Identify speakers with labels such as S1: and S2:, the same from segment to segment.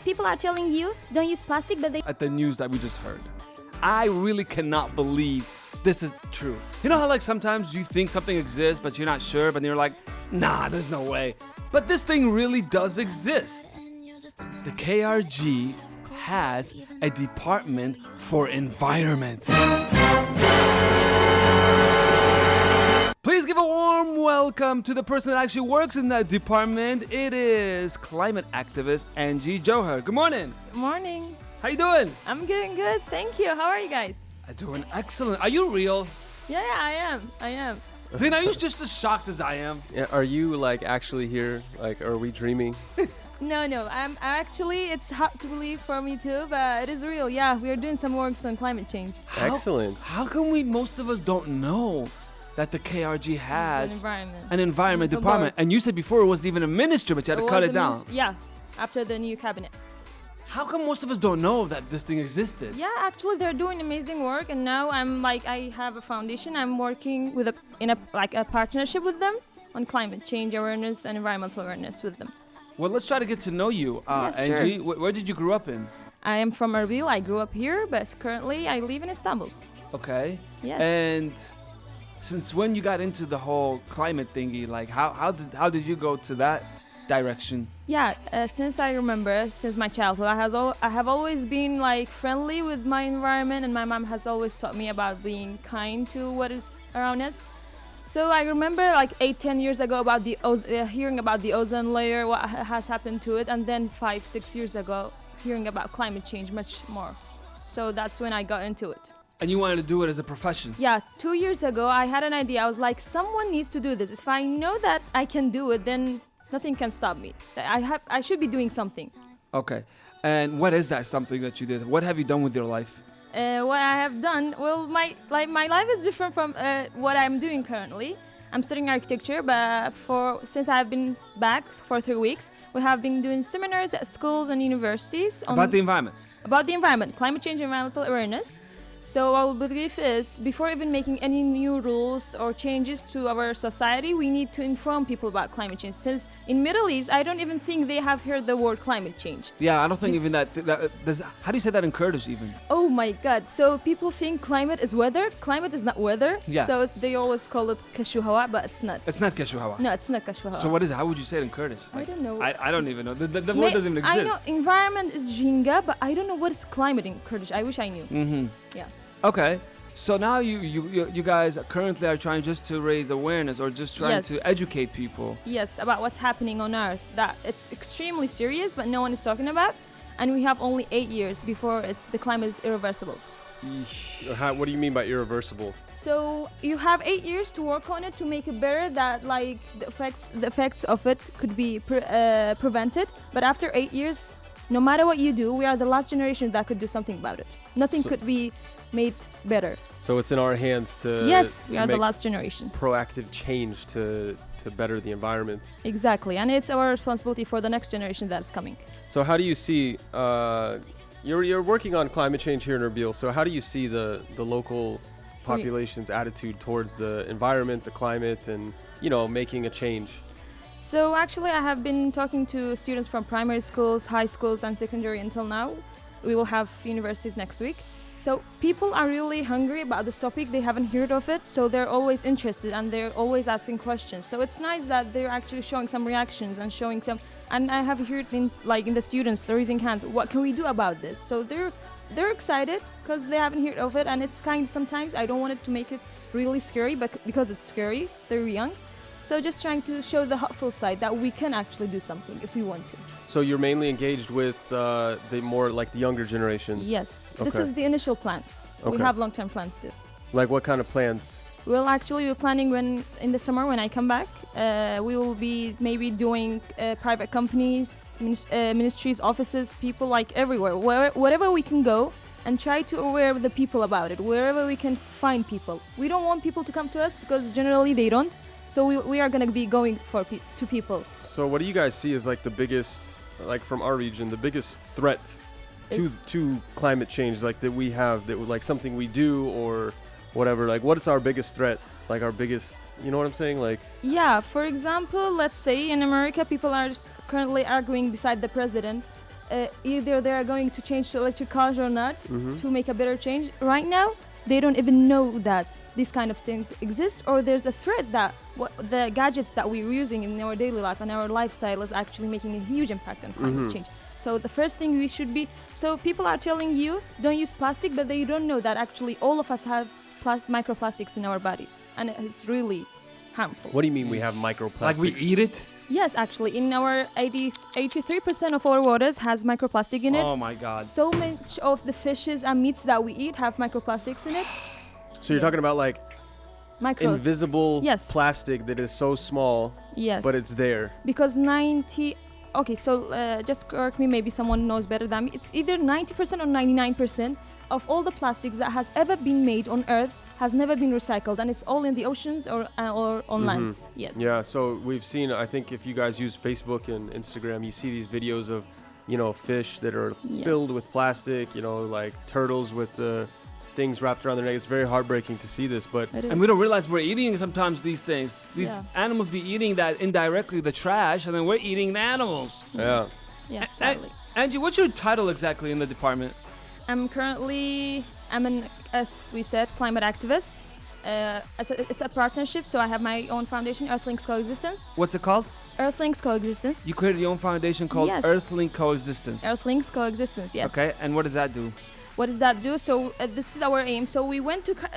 S1: people are telling you don't use plastic, but they...
S2: At the news that we just heard. I really cannot believe this is true. You know how like sometimes you think something exists, but you're not sure, but you're like, nah, there's no way. But this thing really does exist. The KRG has a department for environment. Please give a warm welcome to the person that actually works in that department. It is climate activist Enje Jawher. Good morning.
S3: Good morning.
S2: How you doing?
S3: I'm doing good, thank you. How are you guys?
S2: I'm doing excellent. Are you real?
S3: Yeah, I am.
S2: Zane, are you just as shocked as I am?
S4: Yeah, are you like actually here? Like, are we dreaming?
S3: No, I'm actually, it's hard to believe for me too, but it is real. Yeah, we are doing some works on climate change.
S4: Excellent.
S2: How come most of us don't know that the KRG has
S3: An environment
S2: department? And you said before it wasn't even a minister, but you had to cut it down.
S3: Yeah, after the new cabinet.
S2: How come most of us don't know that this thing existed?
S3: Yeah, actually they're doing amazing work, and now I have a foundation. I'm working with a partnership with them on climate change awareness and environmental awareness with them.
S2: Well, let's try to get to know you.
S3: Yes,
S2: Enje,
S3: sure.
S2: where did you grow up in?
S3: I am from Erbil. I grew up here, but currently I live in Istanbul.
S2: Okay.
S3: Yes.
S2: And since when you got into the whole climate thingy, like how did you go to that direction?
S3: Yeah, since I remember, since my childhood, I have always been like friendly with my environment, and my mom has always taught me about being kind to what is around us. So I remember like 8-10 years ago about hearing about the ozone layer, what has happened to it, and then 5-6 years ago hearing about climate change much more. So that's when I got into it.
S2: And you wanted to do it as a profession?
S3: Yeah, 2 years ago I had an idea. I was like, someone needs to do this. If I know that I can do it, then nothing can stop me. I should be doing something.
S2: Okay. And what is that something that you did? What have you done with your life?
S3: What I have done, well, my life is different from what I'm doing currently. I'm studying architecture, but since I have been back for 3 weeks, we have been doing seminars at schools and universities
S2: About the environment?
S3: About the environment, climate change, environmental awareness. So our belief is, before even making any new rules or changes to our society, we need to inform people about climate change. Since in Middle East, I don't even think they have heard the word climate change.
S2: Yeah, I don't think even that how do you say that in Kurdish even?
S3: Oh my God! So people think climate is weather. Climate is not weather.
S2: Yeah.
S3: So they always call it kashu hawa, but it's not.
S2: It's not kashu hawa.
S3: No, it's not kashu hawa.
S2: So what is it? How would you say it in Kurdish?
S3: I don't know.
S2: I don't even know. The word doesn't even exist.
S3: I know environment is jinga, but I don't know what is climate in Kurdish. I wish I knew.
S2: Mm-hmm.
S3: Yeah.
S2: Okay. So now you guys currently are trying just to raise awareness or just trying
S3: Yes.
S2: to educate people.
S3: Yes, about what's happening on Earth. That it's extremely serious, but no one is talking about. And we have only 8 years before the climate is irreversible.
S4: What do you mean by irreversible?
S3: So you have 8 years to work on it to make it better. That like the effects of it could be prevented. But after 8 years, no matter what you do, we are the last generation that could do something about it. Nothing could be made better.
S4: So it's in our hands to
S3: Yes, we
S4: to
S3: are the
S4: make
S3: last generation.
S4: proactive change to better the environment.
S3: Exactly, and it's our responsibility for the next generation that is coming.
S4: So how do you see you're working on climate change here in Erbil? So how do you see the local population's attitude towards the environment, the climate, and making a change?
S3: So actually, I have been talking to students from primary schools, high schools, and secondary until now. We will have universities next week. So people are really hungry about this topic. They haven't heard of it, so they're always interested and they're always asking questions. So it's nice that they're actually showing some reactions and showing some. And I have heard in the students, they're raising hands. What can we do about this? So they're excited because they haven't heard of it, and it's kind. Sometimes I don't want it to make it really scary, but because it's scary, they're young. So just trying to show the hopeful side that we can actually do something if we want to.
S4: So you're mainly engaged with the more like the younger generation?
S3: Yes, this
S4: Okay.
S3: is the initial plan. We
S4: Okay.
S3: have long-term plans too.
S4: Like what kind of plans?
S3: Well, actually, we're planning in the summer when I come back, we will be maybe doing private companies, ministries, offices, people like everywhere, wherever we can go, and try to aware the people about it, wherever we can find people. We don't want people to come to us because generally they don't. So we are going to be going to people.
S4: So what do you guys see as like the biggest, like from our region, the biggest threat to climate change, like that we have, that like something we do or whatever? Like what is our biggest threat? Like our biggest, you know what I'm saying? Like
S3: Yeah, for example, let's say in America people are currently arguing beside the president either they are going to change to electric cars or not to make a better change. Right now, they don't even know that this kind of thing exists, or there's a threat that the gadgets that we're using in our daily life and our lifestyle is actually making a huge impact on climate change. So the first thing we should be, so people are telling you don't use plastic, but they don't know that actually all of us have microplastics in our bodies, and it's really harmful.
S4: What do you mean we have microplastics?
S2: Like we eat it?
S3: Yes, actually, in our 83% of our waters has microplastic in it.
S2: Oh my God.
S3: So much of the fishes and meats that we eat have microplastics in it.
S4: So you're talking about like
S3: Micros.
S4: invisible
S3: Yes.
S4: plastic that is so small,
S3: Yes.
S4: but it's there.
S3: Because okay, so just correct me, maybe someone knows better than me. It's either 90% or 99% of all the plastics that has ever been made on Earth has never been recycled, and it's all in the oceans or on lands. Yes.
S4: Yeah, so we've seen, I think if you guys use Facebook and Instagram, you see these videos of, fish that are filled with plastic, like turtles with the things wrapped around their neck. It's very heartbreaking to see this, but
S2: And we don't realize we're eating sometimes these things. These animals be eating that indirectly, the trash, and then we're eating the animals.
S4: yeah.
S3: Yeah, sadly.
S2: Angie, what's your title exactly in the department?
S3: I'm an, as we said, climate activist. It's a partnership, so I have my own foundation, Earthings Coexistence.
S2: What's it called?
S3: Earthlings Coexistence.
S2: You created your own foundation called
S3: Yes.
S2: Earthling Coexistence.
S3: Earthlings Coexistence, yes.
S2: Okay, and what does that do?
S3: What does that do? So this is our aim. So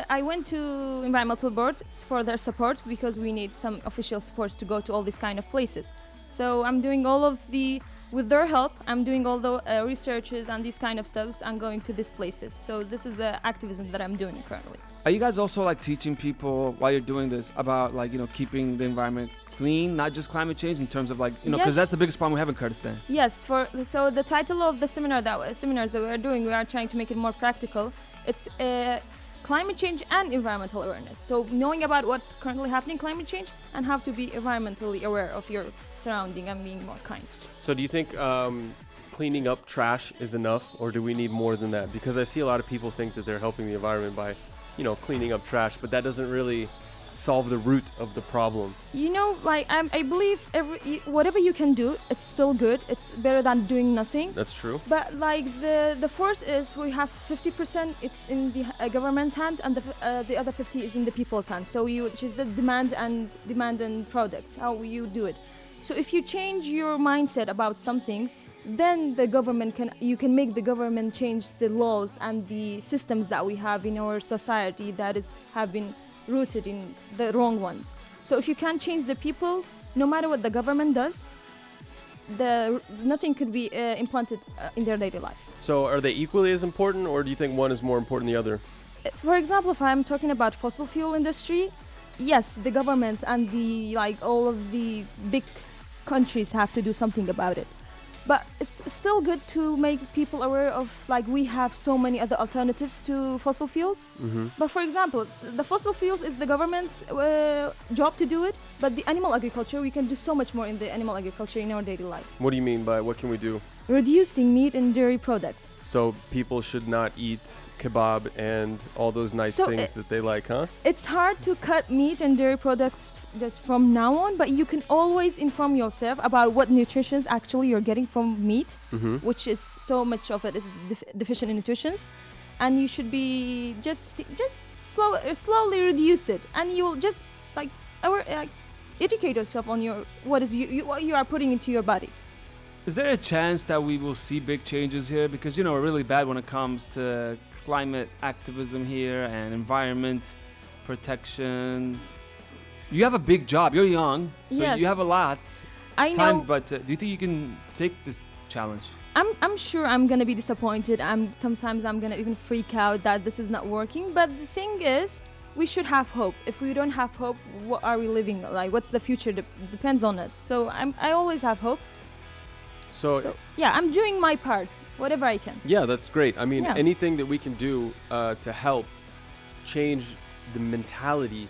S3: I went to environmental board for their support because we need some official supports to go to all these kind of places. So I'm doing with their help, I'm doing all the researches and these kind of stuffs and going to these places. So this is the activism that I'm doing currently.
S2: Are you guys also like teaching people while you're doing this about keeping the environment clean, not just climate change, in terms of because
S3: Yes.
S2: that's the biggest problem we have in Kurdistan.
S3: Yes, so the title of the seminars that we are doing, we are trying to make it more practical. It's climate change and environmental awareness. So knowing about what's currently happening in climate change and how to be environmentally aware of your surrounding and being more kind.
S4: So do you think cleaning up trash is enough, or do we need more than that? Because I see a lot of people think that they're helping the environment by, cleaning up trash, but that doesn't really solve the root of the problem.
S3: I believe whatever you can do, it's still good. It's better than doing nothing.
S4: That's true.
S3: But the force is we have 50%. It's in the government's hand, and the other 50 is in the people's hand. So which is the demand and products. How you do it. So if you change your mindset about some things, then you can make the government change the laws and the systems that we have in our society that have been rooted in the wrong ones. So if you can't change the people, no matter what the government does, nothing could be implanted in their daily life.
S4: So are they equally as important, or do you think one is more important than the other?
S3: For example, if I'm talking about fossil fuel industry, yes, the governments and all of the big countries have to do something about it. But it's still good to make people aware of we have so many other alternatives to fossil fuels. But for example, the fossil fuels is the government's job to do it, but the animal agriculture, we can do so much more in the animal agriculture in our daily life.
S4: What do you mean by what can we do?
S3: Reducing meat and dairy products.
S4: So people should not eat kebab and all those nice things that they like, huh?
S3: It's hard to cut meat and dairy products just from now on, but you can always inform yourself about what nutritions actually you're getting from meat, which is so much of it is deficient in nutritions, and you should be just slowly reduce it, and you'll just educate yourself on what you are putting into your body.
S2: Is there a chance that we will see big changes here? Because we're really bad when it comes to climate activism here and environment protection. You have a big job. You're young, so
S3: Yes.
S2: you have a lot
S3: I
S2: time.
S3: know.
S2: But do you think you can take this challenge?
S3: I'm sure I'm gonna be disappointed. Sometimes I'm gonna even freak out that this is not working. But the thing is, we should have hope. If we don't have hope, what are we living like? What's the future? Depends on us. So I always have hope.
S4: So
S3: Yeah, I'm doing my part, whatever I can.
S4: yeah, that's great. I mean,
S3: Yeah.
S4: anything that we can do to help change the mentality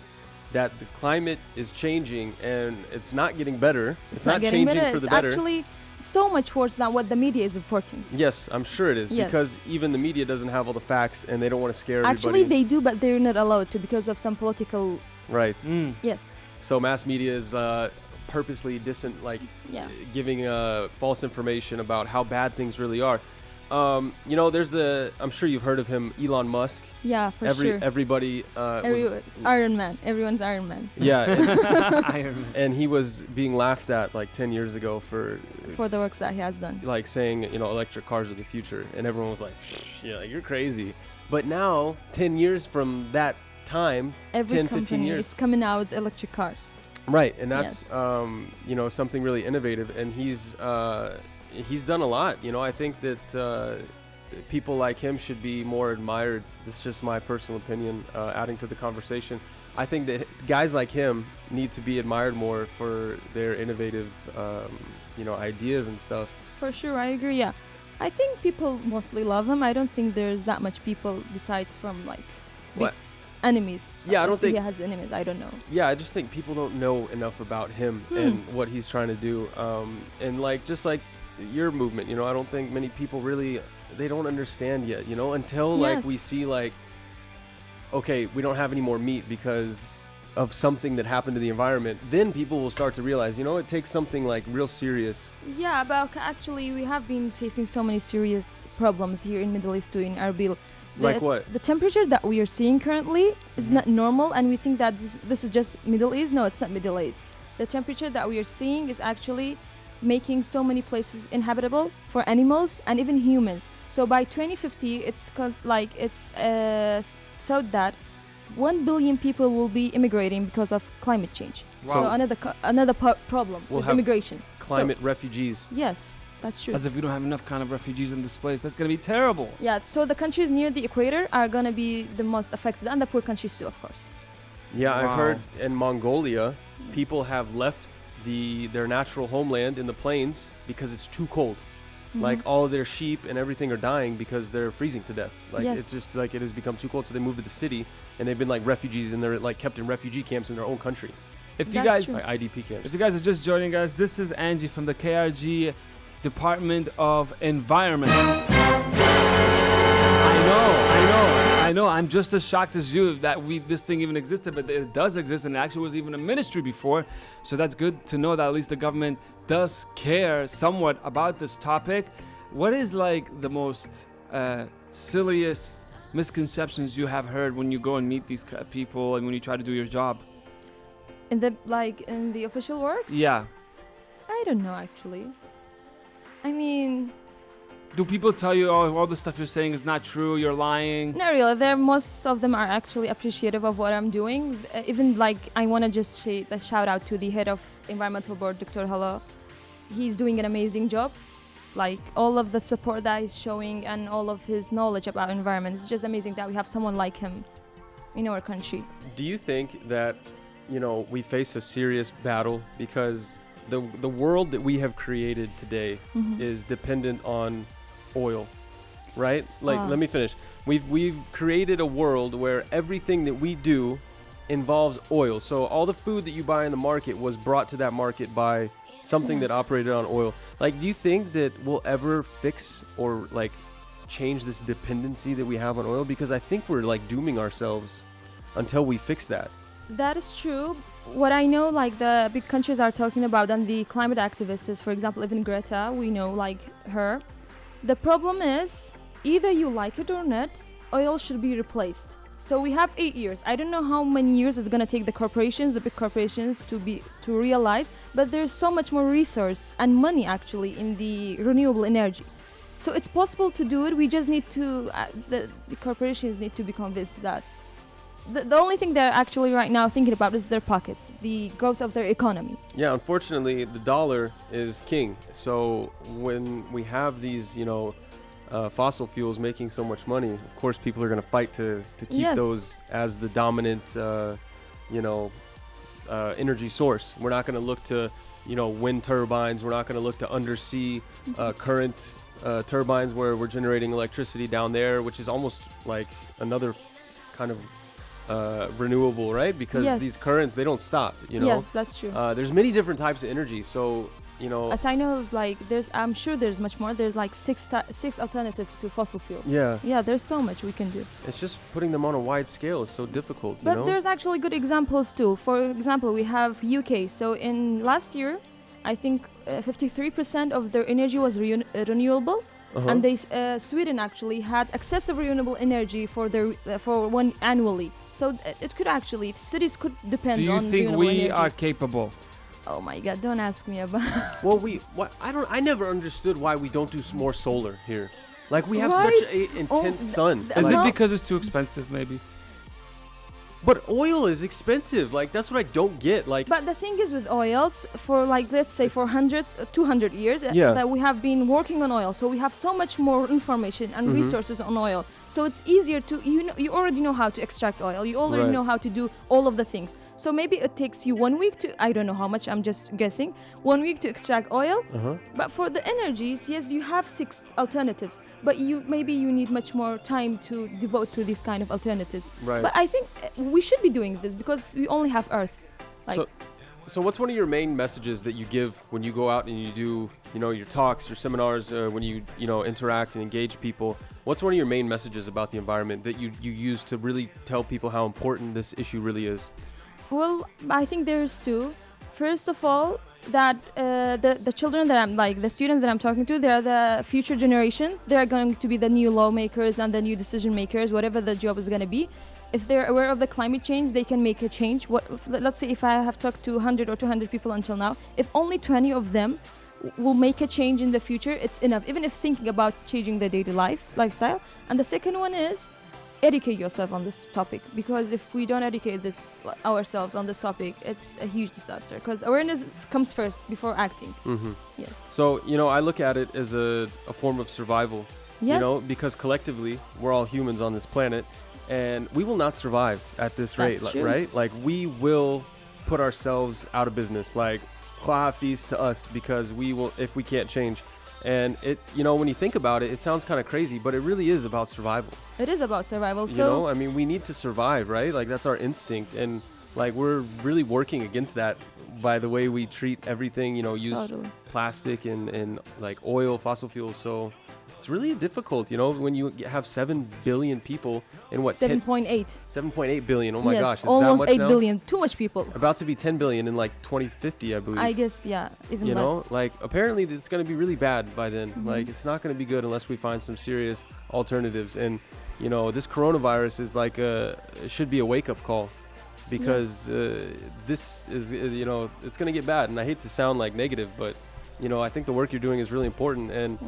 S4: that the climate is changing and it's not getting better. It's not
S3: getting
S4: changing
S3: better.
S4: for the
S3: It's
S4: better.
S3: actually so much worse than what the media is reporting.
S4: Yes, I'm sure it is,
S3: Yes.
S4: because even the media doesn't have all the facts and they don't want to scare
S3: Actually,
S4: everybody.
S3: they do, but they're not allowed to because of some political.
S4: Right.
S3: Yes.
S4: So mass media is purposely
S3: Yeah.
S4: giving false information about how bad things really are. There's I'm sure you've heard of him, Elon Musk.
S3: Yeah, for sure.
S4: Everybody
S3: Everyone's Iron Man. Everyone's Iron Man.
S4: yeah,
S2: Iron Man.
S4: and he was being laughed at like 10 years ago for
S3: For the works that he has done.
S4: like saying, electric cars are the future, and everyone was like, yeah, you're crazy. But now, 10 years from that time,
S3: Every
S4: 10, 15
S3: company
S4: years.
S3: is coming out with electric cars.
S4: Right, and that's something really innovative, and he's done a lot. I think that people like him should be more admired. This is just my personal opinion, adding to the conversation. I think that guys like him need to be admired more for their innovative, ideas and stuff.
S3: For sure, I agree. Yeah, I think people mostly love him. I don't think there's that much people besides from like big
S4: What?
S3: enemies.
S4: Yeah, I don't
S3: If
S4: think-
S3: he has enemies. I don't know.
S4: Yeah, I just think people don't know enough about him and what he's trying to do. And just like your movement, I don't think many people really, they don't understand yet, until like we
S3: Yes.
S4: see like, okay, we don't have any more meat because of something that happened to the environment. Then people will start to realize, it takes something like real serious.
S3: Yeah, but actually, we have been facing so many serious problems here in Middle East too, in Erbil.
S4: Like what?
S3: The temperature that we are seeing currently is not normal, and we think that this is just Middle East. No, it's not Middle East. The temperature that we are seeing is actually making so many places inhabitable for animals and even humans. So by 2050, it's thought that 1 billion people will be immigrating because of climate change.
S2: Wow.
S3: So another problem
S4: We'll
S3: with
S4: have
S3: immigration.
S4: Climate refugees.
S3: Yes, that's true.
S2: As if we don't have enough kind of refugees in this place. That's going to be terrible.
S3: Yeah, so the countries near the equator are gonna be the most affected, and the poor countries too, of course.
S4: Yeah, I've
S2: Wow.
S4: heard in Mongolia, people have left their natural homeland in the plains because it's too cold. Like all of their sheep and everything are dying because they're freezing to death. Like
S3: Yes.
S4: it's just like it has become too cold, so they moved to the city and they've been like refugees, and they're like kept in refugee camps in their own country,
S2: If you
S3: That's
S2: guys
S3: true.
S4: like IDP camps.
S2: If you guys are just joining us, this is Angie from the KRG Department of Environment. I know. I'm just as shocked as you that this thing even existed, but it does exist, and it actually was even a ministry before. So that's good to know that at least the government does care somewhat about this topic. What is like the most silliest misconceptions you have heard when you go and meet these people and when you try to do your job?
S3: In the official works?
S2: Yeah.
S3: I don't know actually. I mean,
S2: Do people tell you, oh, all the stuff you're saying is not true, you're lying?
S3: not really. Most of them are actually appreciative of what I'm doing. Even like I want to just say a shout out to the head of environmental board, Dr. Hala. He's doing an amazing job. Like all of the support that he's showing and all of his knowledge about environment, it's just amazing that we have someone like him in our country.
S4: Do you think that we face a serious battle because the world that we have created today is dependent on oil, right? Like, let me finish. We've created a world where everything that we do involves oil. So all the food that you buy in the market was brought to that market by something that
S3: Yes.
S4: operated on oil. Like, do you think that we'll ever fix or like change this dependency that we have on oil? Because I think we're like dooming ourselves until we fix that.
S3: That is true. What I know, like the big countries are talking about, and the climate activists, is, for example, even Greta, we know like her. The problem is, either you like it or not, oil should be replaced. So we have 8 years. I don't know how many years it's gonna take the big corporations, to realize, but there's so much more resource and money actually in the renewable energy. So it's possible to do it. We just need to, the corporations need to be convinced that the only thing they're actually right now thinking about is their pockets, the growth of their economy.
S4: Yeah, unfortunately, the dollar is king. So when we have these, fossil fuels making so much money, of course, people are going to fight to keep
S3: Yes.
S4: those as the dominant, energy source. We're not going to look to, wind turbines. We're not going to look to undersea current turbines where we're generating electricity down there, which is almost like another kind of renewable, right? Because
S3: Yes.
S4: these currents, they don't stop,
S3: Yes, that's true.
S4: There's many different types of energy. So you know.
S3: As I know, like I'm sure there's much more. There's like six alternatives to fossil fuel.
S4: Yeah.
S3: Yeah, there's so much we can do.
S4: It's just putting them on a wide scale is so difficult, you
S3: But
S4: know.
S3: there's actually good examples too. For example, we have UK. So in last year, I think 53% of their energy was renewable.
S4: Uh-huh.
S3: And Sweden actually had excessive renewable energy for their for one annually. So it could actually cities could depend
S2: Do you
S3: on
S2: think
S3: renewable
S2: we
S3: energy.
S2: are capable?
S3: Oh my God! Don't ask me about.
S4: Well, I never understood why we don't do more solar here. Like we have
S3: Right?
S4: such an intense sun.
S2: Is
S3: Well-
S2: it because it's too expensive, maybe?
S4: But oil is expensive. Like that's what I don't get. Like
S3: But the thing is with oils, for like let's say for 200 years,
S4: Yeah.
S3: that we have been working on oil, so we have so much more information and
S4: Mhm.
S3: resources on oil. So it's easier to you already know how to extract oil. You already
S4: Right.
S3: know how to do all of the things. So maybe it takes you 1 week to I don't know how much. I'm just guessing 1 week to extract oil.
S4: uh-huh.
S3: But for the energies, yes, you have 6 alternatives. But maybe you need much more time to devote to these kind of alternatives.
S4: Right.
S3: But I think we should be doing this because we only have Earth. Like,
S4: So what's one of your main messages that you give when you go out and you do, you know, your talks, your seminars, when you know, interact and engage people? What's one of your main messages about the environment that you use to really tell people how important this issue really is?
S3: well, I think there's two. First of all, that the children that I'm like the students that I'm talking to, they're the future generation. They're going to be the new lawmakers and the new decision makers, whatever the job is going to be. If they're aware of the climate change, they can make a change. Let's say if I have talked to 100 or 200 people until now, if only 20 of them will make a change in the future, it's enough. Even if thinking about changing their daily lifestyle. And the second one is educate yourself on this topic, because if we don't educate ourselves on this topic, it's a huge disaster, because awareness comes first before acting.
S4: Mm-hmm.
S3: Yes.
S4: So, you know, I look at it as a form of survival,
S3: Yes.
S4: you know, because collectively we're all humans on this planet and we will not survive at this rate,
S3: That's true.
S4: right? Like we will put ourselves out of business, like Khwafis to us, because we will, if we can't change. And it, you know, when you think about it, it sounds kind of crazy, but it really is about survival.
S3: It is about survival.
S4: You
S3: So
S4: know, I mean, we need to survive, right? Like that's our instinct, and like we're really working against that by the way we treat everything. You know, use
S3: totally.
S4: plastic and like oil, fossil fuels. So it's really difficult, you know, when you have 7 billion people in what
S3: 7.8.
S4: 7.8 billion. Oh my
S3: yes,
S4: gosh, is
S3: almost
S4: that much
S3: 8
S4: now?
S3: billion. Too much people.
S4: About to be 10 billion in like 2050, I believe.
S3: I guess, yeah, even
S4: You know,
S3: less.
S4: like apparently it's going to be really bad by then.
S3: Mhm.
S4: Like it's not going to be good unless we find some serious alternatives. And you know, this coronavirus is like it should be a wake-up call, because this is you know, it's going to get bad. And I hate to sound like negative, but you know, I think the work you're doing is really important, and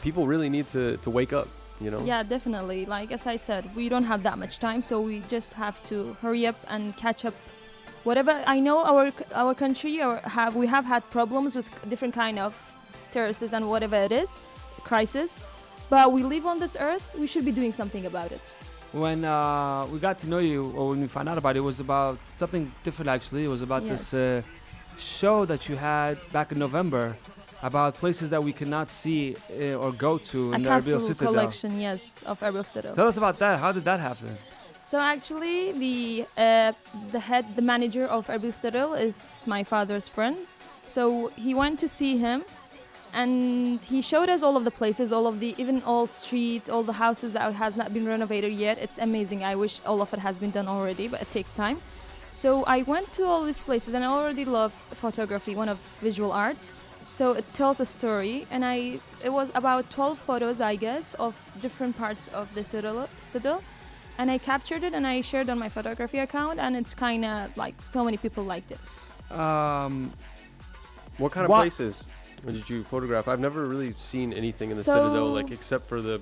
S4: people really need to wake up. You know.
S3: Yeah, definitely. Like as I said, we don't have that much time, so we just have to hurry up and catch up. Whatever, I know our country we have had problems with different kind of terrorists and whatever it is, crisis, but we live on this earth. We should be doing something about it.
S2: When we got to know you, or when we found out about it, it was about something different actually. It was about
S3: Yes.
S2: this show that you had back in November about places that we cannot see or go to
S3: A
S2: in the Erbil
S3: capsule
S2: Citadel.
S3: collection, yes, of Erbil Citadel.
S2: Tell us about that. How did that happen?
S3: So actually, the manager of Erbil Citadel is my father's friend. So he went to see him, and he showed us all of the places, even all streets, all the houses that has not been renovated yet. It's amazing. I wish all of it has been done already, but it takes time. So I went to all these places, and I already love photography, one of visual arts. So it tells a story, and it was about 12 photos, I guess, of different parts of the citadel. And I captured it and I shared on my photography account, and it's kind of like so many people liked it.
S4: What kind of
S2: What-
S4: places did you photograph? I've never really seen anything in the
S3: So-
S4: Citadel, like except for the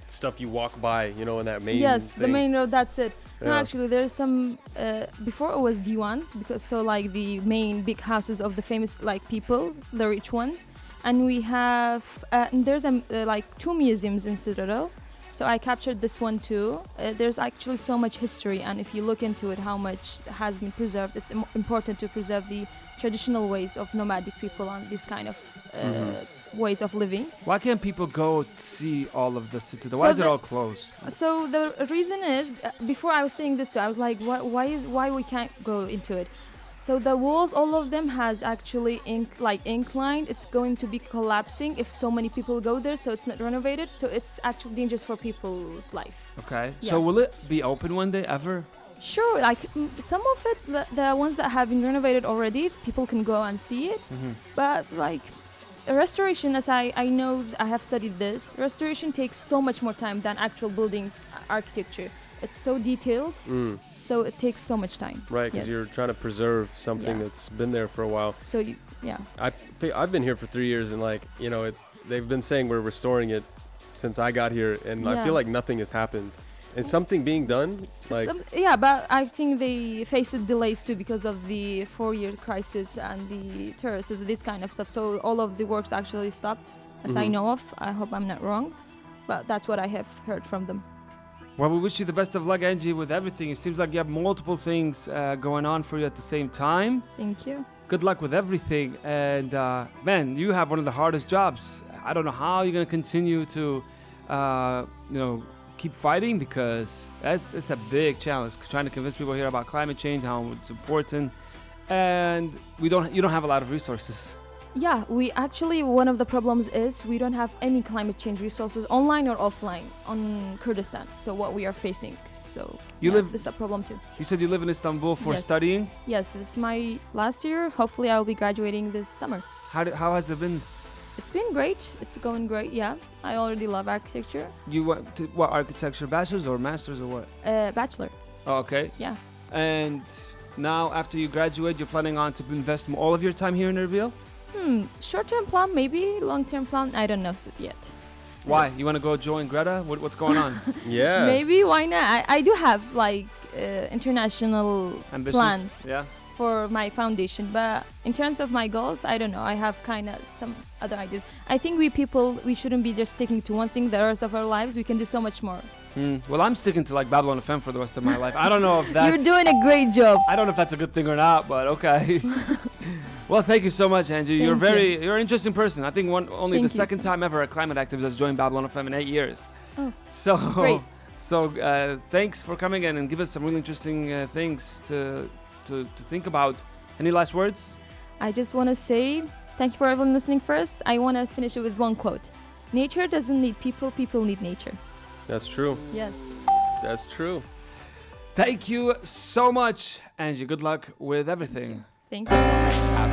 S4: stuff you walk by, you know, in that main
S3: Yes, the
S4: thing.
S3: main road, that's it. No,
S4: Yeah.
S3: actually, there's some, before it was D1s, because so like the main big houses of the famous like people, the rich ones. And we have, there's like 2 museums in Citadel. So I captured this one too. There's actually so much history, and if you look into it, how much has been preserved, it's important to preserve the traditional ways of nomadic people and this kind of ways of living.
S2: Why can't people go see all of the Citadel?
S3: So
S2: Why is it
S3: the-
S2: all closed?
S3: So the reason is, before I was saying this too, I was like, why we can't go into it? So the walls, all of them has actually inclined. It's going to be collapsing if so many people go there. So it's not renovated. So it's actually dangerous for people's life.
S2: Okay.
S3: Yeah.
S2: So will it be open one day ever?
S3: Sure, like some of it, the ones that have been renovated already, people can go and see it. But like restoration, as I know, I have studied this. Restoration takes so much more time than actual building architecture. It's so detailed, so it takes so much time.
S4: Right, because
S3: Yes.
S4: you're trying to preserve something
S3: Yeah.
S4: that's been there for a while.
S3: So yeah.
S4: I've been here for 3 years, and like, you know, they've been saying we're restoring it since I got here, and I
S3: Yeah.
S4: feel like nothing has happened. Is something being done? Like,
S3: Yeah, but I think they faced delays too because of the 4-year crisis and the terrorists, this kind of stuff. So all of the works actually stopped, as I know of. I hope I'm not wrong, but that's what I have heard from them.
S2: Well, we wish you the best of luck, Enje, with everything. It seems like you have multiple things going on for you at the same time.
S3: Thank you.
S2: Good luck with everything. And man, you have one of the hardest jobs. I don't know how you're going to continue to, keep fighting, because it's a big challenge. Trying to convince people here about climate change, how it's important, and you don't have a lot of resources.
S3: Yeah, we actually, one of the problems is we don't have any climate change resources, online or offline, on Kurdistan. So what we are facing. So this is a problem too.
S2: You said you live in Istanbul for
S3: Yes.
S2: studying.
S3: Yes, this is my last year. Hopefully I will be graduating this summer.
S2: How has it been?
S3: It's been great. It's going great, yeah. I already love architecture.
S2: You went to what, architecture, bachelor's or master's or what?
S3: Bachelor,
S2: Oh, okay.
S3: yeah.
S2: And now after you graduate, you're planning on to invest all of your time here in Erbil?
S3: Short-term plan, maybe. Long-term plan, I don't know yet.
S2: Why? You want to go join Greta? What's going on?
S4: yeah.
S3: Maybe, why not? I do have like international
S2: Ambitious?
S3: plans
S2: Yeah.
S3: for my foundation, but in terms of my goals, I don't know. I have kind of some other ideas. I think we shouldn't be just sticking to one thing the rest of our lives. We can do so much more.
S2: Well, I'm sticking to like Babylon FM for the rest of my life. I don't know if that's...
S3: You're doing a great job.
S2: I don't know if that's a good thing or not, but okay. Well, thank you so much, Angie. You're an interesting person. I think only the second time ever a climate activist has joined Babylon FM in 8 years.
S3: Oh,
S2: so
S3: great.
S2: So thanks for coming in and give us some really interesting things to think about. Any last words?
S3: I just want to say thank you for everyone listening first. I want to finish it with one quote. Nature doesn't need people, people need nature.
S4: That's true.
S3: Yes.
S4: That's true.
S2: Thank you so much, Angie. Good luck with everything.
S3: Thank you so much.